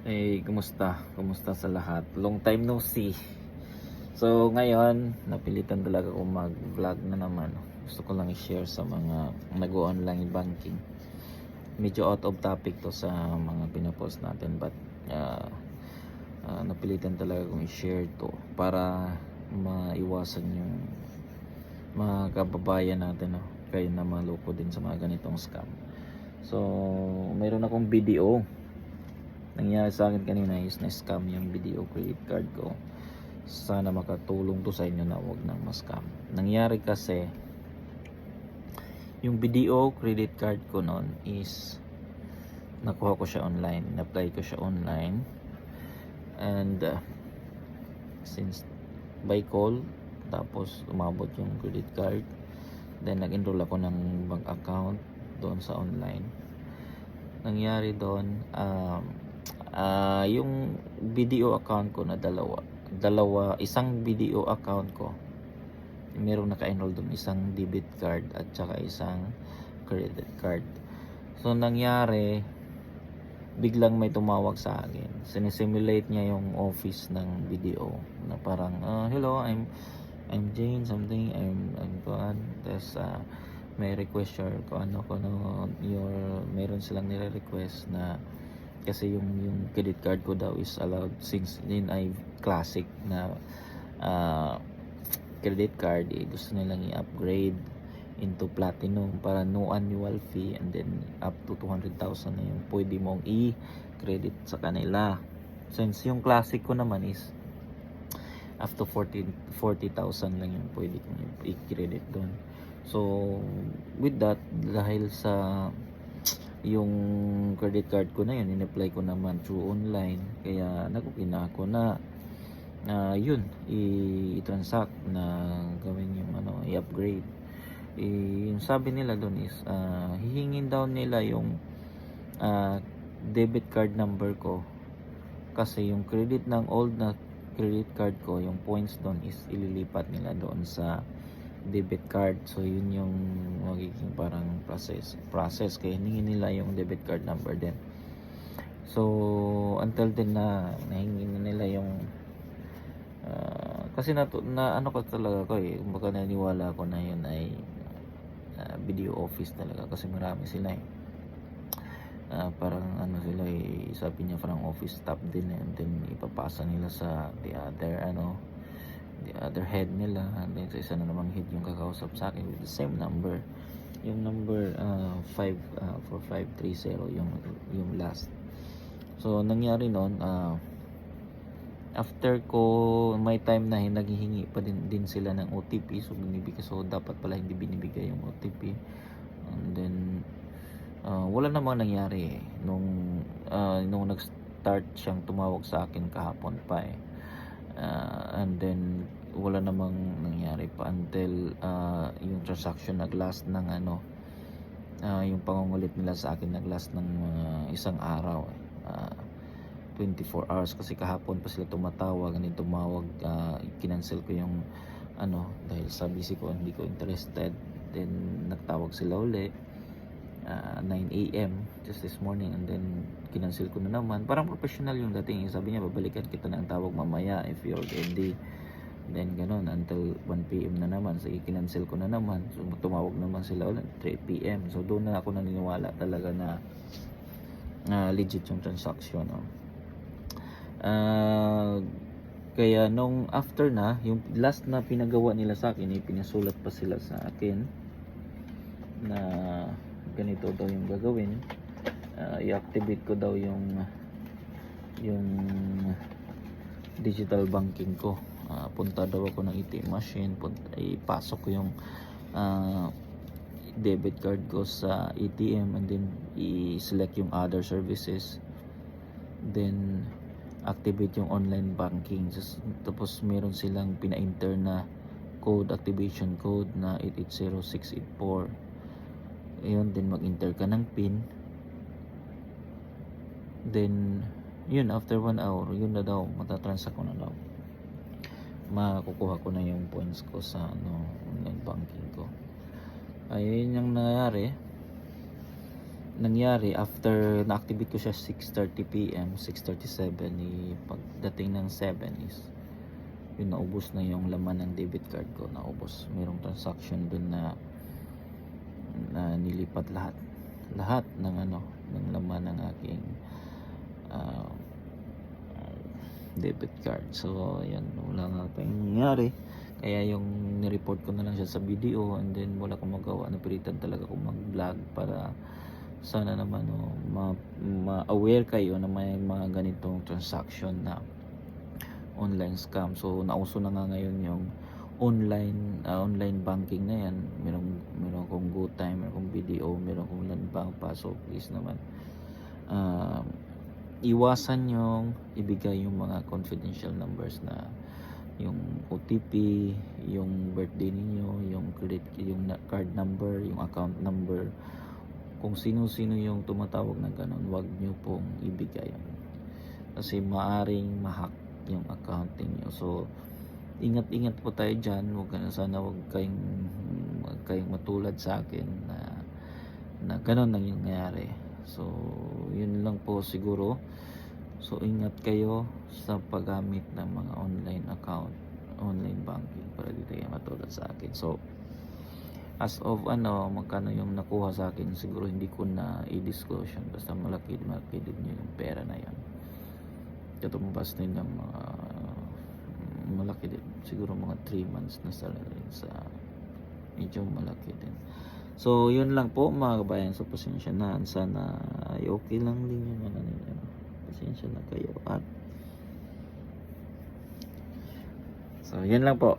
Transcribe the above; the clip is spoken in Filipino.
Kumusta? Kumusta sa lahat? Long time no see. So, ngayon, napilitan talaga akong mag-vlog na naman. Gusto ko lang i-share sa mga nag-online banking. Medyo out of topic to sa mga pinapost natin, but uh, napilitan talaga akong i-share to para maiwasan yung mga kababayan natin, no? Kayo na maloko din sa mga ganitong scam. So, mayroon akong video nangyari sa akin kanina is na-scam yung video credit card ko. Sana makatulong to sa inyo na wag nang ma-scam. Nangyari kasi yung video credit card ko noon is nakuha ko siya online, na-apply ko siya online, and since by call, tapos umabot yung credit card, then nag-enroll ako ng bank account doon sa online. Nangyari doon, yung video account ko na dalawa, isang video account ko merong naka-enroll doon, isang debit card at saka isang credit card. So nangyari, biglang may tumawag sa akin, sinisimulate niya yung office ng video na parang hello, I'm Jane something, I'm Kuan, tapos may request kung ano your, meron silang nire-request na kasi yung credit card ko daw is allowed since din ay classic na credit card, gusto nilang i-upgrade into platinum para no annual fee, and then up to 200,000 na yung pwede mong i-credit sa kanila. Since yung classic ko naman is up to 40,000 lang yung pwede kong i-credit doon. So with that, dahil sa yung credit card ko na yun, in-apply ko naman through online, kaya nagkukina ako na yun, i-transact na gawin yung i-upgrade. Yung sabi nila doon is hihingin daw nila yung debit card number ko, kasi yung credit ng old na credit card ko, yung points doon is ililipat nila doon sa debit card. So yun yung magiging parang process kaya hingin nila yung debit card number din. So until then na nahingi na nila yung kasi na ano ko talaga ko kumbaga naniwala ko na yun ay video office talaga, kasi marami sila parang sila sabi niya parang office staff din, and then ipapasa nila sa the other head nila, and then sa isa na namang head yung kakausap sa akin with the same number, yung number 4530 yung last. So nangyari noon, after ko may time na naghihingi pa din sila ng OTP, so binibigay, so dapat pala hindi binibigay yung OTP, and then wala namang nangyari nung nag-start siyang tumawag sa akin kahapon pa and then wala namang nangyari pa until yung transaction nag-last ng yung pangungulit nila sa akin nag-last ng isang araw, 24 hours, kasi kahapon pa sila tumatawag, and then tumawag, kinancel ko yung dahil sa busy ko, hindi ko interested, then nagtawag sila uli 9 AM just this morning, and then kinancel ko na naman. Parang professional yung dating, sabi niya babalikan kita ng tawag mamaya if you're ready, then ganun until 1 PM na naman. Sige, kinancel ko na naman, so tumawag naman sila ulit 3 PM. So doon na ako naniniwala talaga na legit yung transaction, no? Kaya nung after na yung last na pinagawa nila sa akin, pinasulat pa sila sa akin na ganito daw yung gagawin, i-activate ko daw yung digital banking ko. Punta daw ako ng ATM machine, ipasok ko yung debit card ko sa ATM, and then i-select yung other services, then activate yung online banking. Tapos meron silang pina-enter na code, activation code na 880684. Ayun, then mag-enter ka ng PIN, then yun, after 1 hour, yun na daw, matatransact ko na daw, makukuha ko na yung points ko sa online banking ko. Ayun yung nangyari. nangyari after na-activate ko siya 6:30 PM, 6:37 pagdating ng 7 is yun, naubos na yung laman ng debit card ko, naubos. Mayroong transaction dun na nilipat lahat ng ng laman ng aking ah, debit card. So yan, wala nga tayong nangyari, kaya yung ni-report ko na lang siya sa video, and then wala akong magawa, napilitan talaga akong mag-vlog para sana naman ma-aware kayo na may mga ganitong transaction na online scam. So nauso na nga ngayon yung online banking na yan. Meron akong GoTime, meron akong video, meron akong Landbank pa. So please naman, iwasan yung ibigay yung mga confidential numbers na yung OTP, yung birthday ninyo, yung card number, yung account number. Kung sino-sino yung tumatawag na ganun, wag nyo pong ibigay, kasi maaring ma-hack yung account niyo. So ingat-ingat po tayo dyan. Sana wag kayong matulad sa akin na ganun ang nangyari. So yun lang po siguro. So ingat kayo sa paggamit ng mga online account, online banking, para di tayo matulad sa akin. So as of magkano yung nakuha sa akin, siguro hindi ko na i-disclose yun. Basta malaki din yung pera na yan. Katumbas din ng mga malaki din, siguro mga 3 months na salary, sa medyo malaki din. So yun lang po mga kabayan. So pasensya na, sana ay okay lang din yung pasensya na kayo. At so yun lang po.